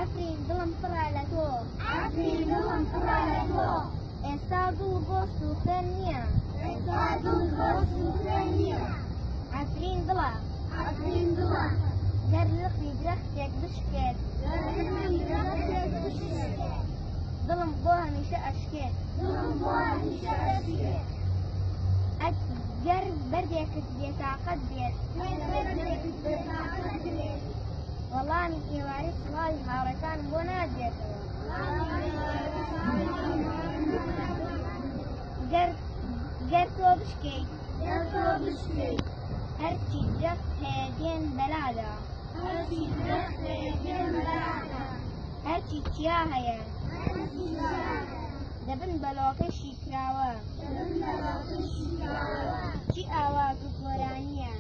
عفرین دڵم پڕە لە تۆ ئێستا دوور بۆ سووتن نییە عفرین دڵە گەر لقی درەختێک بشکێت دڵم بۆ هەمیشە ئەشکێت گەر بەردێکت بێتاقەت بێت وەڵامی ئێوارە سڵاوی هاوڕێکان بۆ نادێتەوە گەر تۆ بشکەیت هەرچی درەخت هەیە دێن بەلادا هەرچی چیا هەیە دەبن بەلۆکەشی کراوە چی ئاواز و گۆرانیە